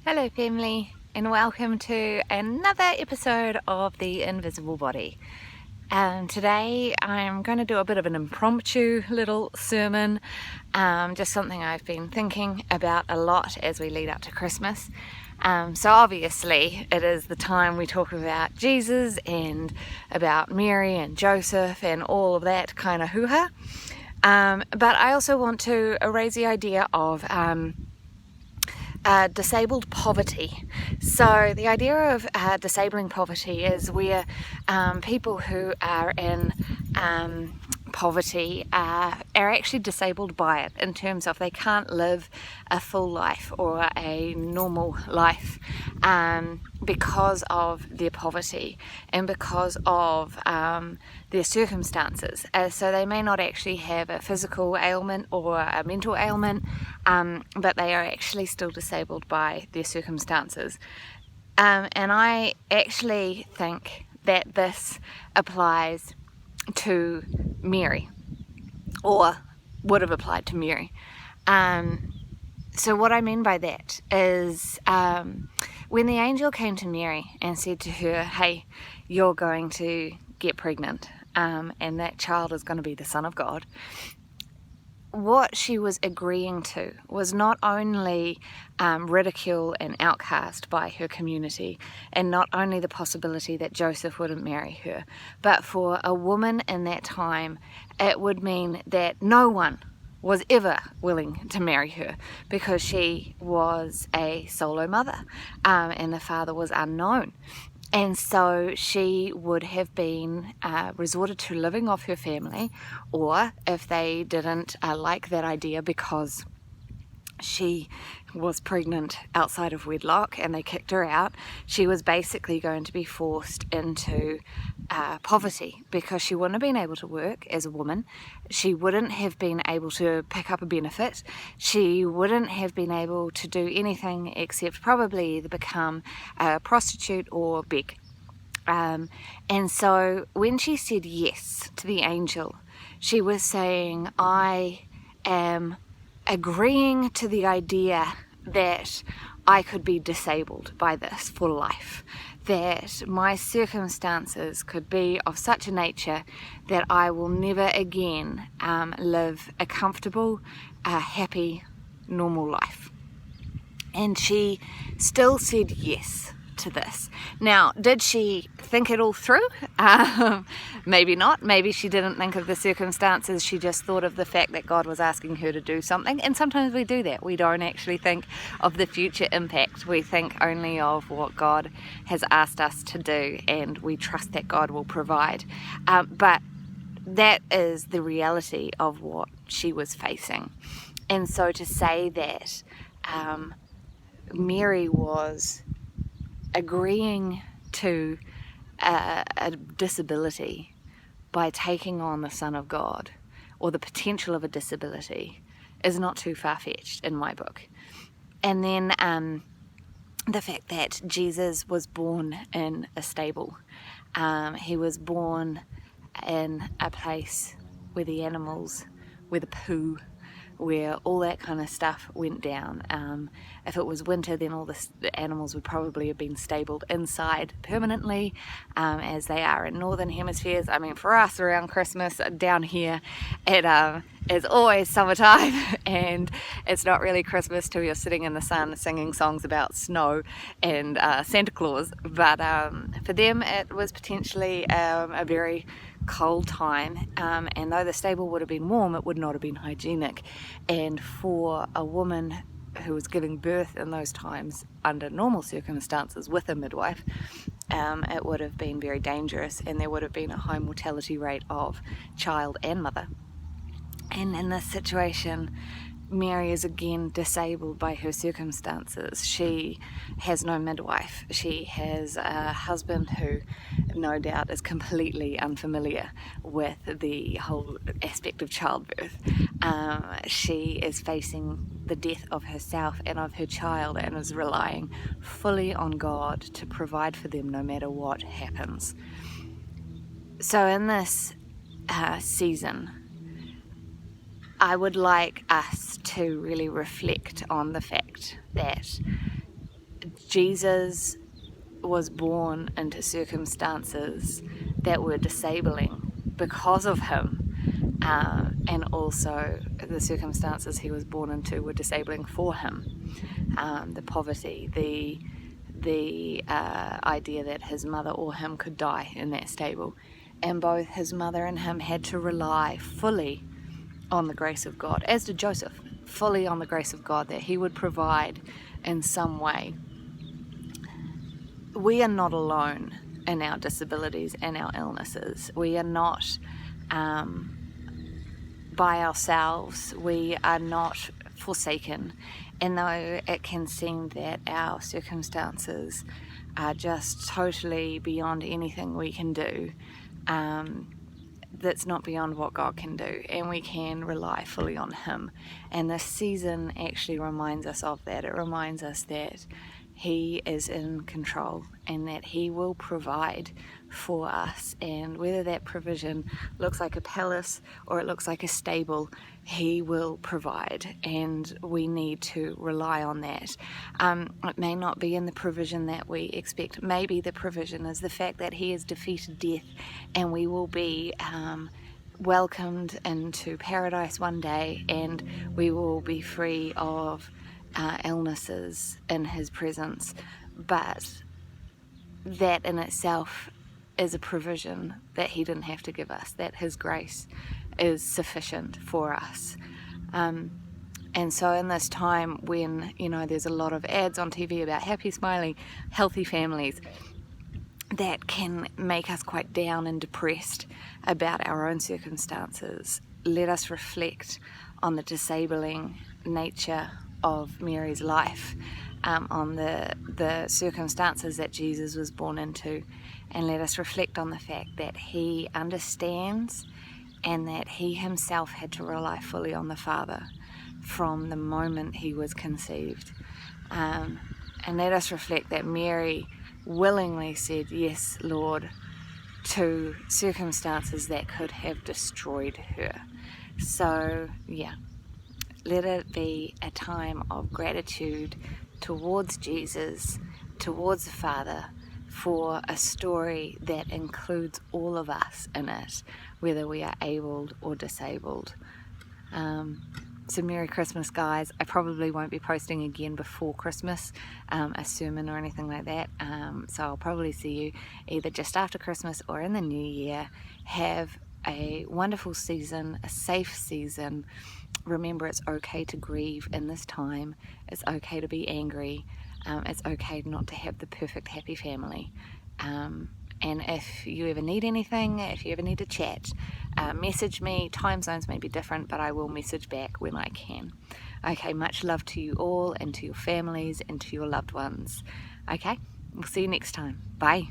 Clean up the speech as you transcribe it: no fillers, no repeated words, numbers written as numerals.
Hello family, and welcome to another episode of The Invisible Body. Today I'm going to do a bit of an impromptu little sermon, just something I've been thinking about a lot as we lead up to Christmas. So obviously it is the time we talk about Jesus and about Mary and Joseph and all of that kind of hoo-ha. But I also want to raise the idea of disabled poverty. So the idea of disabling poverty is where people who are in poverty are actually disabled by it, in terms of they can't live a full life or a normal life because of their poverty and because of their circumstances. So they may not actually have a physical ailment or a mental ailment, but they are actually still disabled by their circumstances. And I actually think that this applies to Mary, or would have applied to Mary. So what I mean by that is when the angel came to Mary and said to her, hey, you're going to get pregnant and that child is going to be the Son of God, what she was agreeing to was not only ridicule and outcast by her community, and not only the possibility that Joseph wouldn't marry her, but for a woman in that time, it would mean that no one was ever willing to marry her because she was a solo mother and the father was unknown. And so she would have been resorted to living off her family, or if they didn't like that idea because she was pregnant outside of wedlock and they kicked her out, she was basically going to be forced into poverty, because she wouldn't have been able to work as a woman, she wouldn't have been able to pick up a benefit, she wouldn't have been able to do anything except probably either become a prostitute or beg. And so when she said yes to the angel, she was saying, I am agreeing to the idea that I could be disabled by this for life, that my circumstances could be of such a nature that I will never again live a comfortable, happy, normal life. And she still said yes to this. Now, did she think it all through? Maybe not. Maybe she didn't think of the circumstances. She just thought of the fact that God was asking her to do something. And sometimes we do that. We don't actually think of the future impact. We think only of what God has asked us to do, and we trust that God will provide. But that is the reality of what she was facing. And so to say that Mary was agreeing to a disability by taking on the Son of God, or the potential of a disability, is not too far-fetched in my book. And then the fact that Jesus was born in a stable. He was born in a place where the animals, where the poo, where all that kind of stuff went down. If it was winter, then all the animals would probably have been stabled inside permanently, as they are in northern hemispheres. I mean, for us around Christmas down here, it is always summertime and it's not really Christmas till you're sitting in the sun singing songs about snow and Santa Claus. But for them it was potentially a very cold time, and though the stable would have been warm, it would not have been hygienic. And for a woman who was giving birth in those times under normal circumstances with a midwife, it would have been very dangerous, and there would have been a high mortality rate of child and mother. And in this situation, Mary is again disabled by her circumstances. She has no midwife. She has a husband who no doubt is completely unfamiliar with the whole aspect of childbirth. She is facing the death of herself and of her child, and is relying fully on God to provide for them no matter what happens. So in this season, I would like us to really reflect on the fact that Jesus was born into circumstances that were disabling because of him, and also the circumstances he was born into were disabling for him. The poverty, the idea that his mother or him could die in that stable, and both his mother and him had to rely fully on the grace of God, as did Joseph, fully on the grace of God, that he would provide in some way. We are not alone in our disabilities and our illnesses. We are not by ourselves. We are not forsaken. And though it can seem that our circumstances are just totally beyond anything we can do, that's not beyond what God can do, and we can rely fully on Him. And this season actually reminds us of that. It reminds us that He is in control and that He will provide for us, and whether that provision looks like a palace or it looks like a stable, He will provide, and we need to rely on that. It may not be in the provision that we expect. Maybe the provision is the fact that He has defeated death, and we will be welcomed into paradise one day, and we will be free of illnesses in His presence. But that in itself is a provision that He didn't have to give us, that His grace is sufficient for us. And so in this time when, there's a lot of ads on TV about happy, smiling, healthy families, that can make us quite down and depressed about our own circumstances. Let us reflect on the disabling nature of Mary's life, on the circumstances that Jesus was born into, and let us reflect on the fact that He understands and that He Himself had to rely fully on the Father from the moment He was conceived. And let us reflect that Mary willingly said, "Yes, Lord," to circumstances that could have destroyed her. So, let it be a time of gratitude towards Jesus, towards the Father, for a story that includes all of us in it, whether we are abled or disabled. So Merry Christmas, guys. I probably won't be posting again before Christmas, a sermon or anything like that. So I'll probably see you either just after Christmas or in the new year. Have a wonderful season, a safe season. Remember, it's okay to grieve in this time. It's okay to be angry. It's okay not to have the perfect happy family. And if you ever need anything, if you ever need to chat, message me. Time zones may be different, but I will message back when I can. Okay, much love to you all and to your families and to your loved ones. Okay, we'll see you next time. Bye.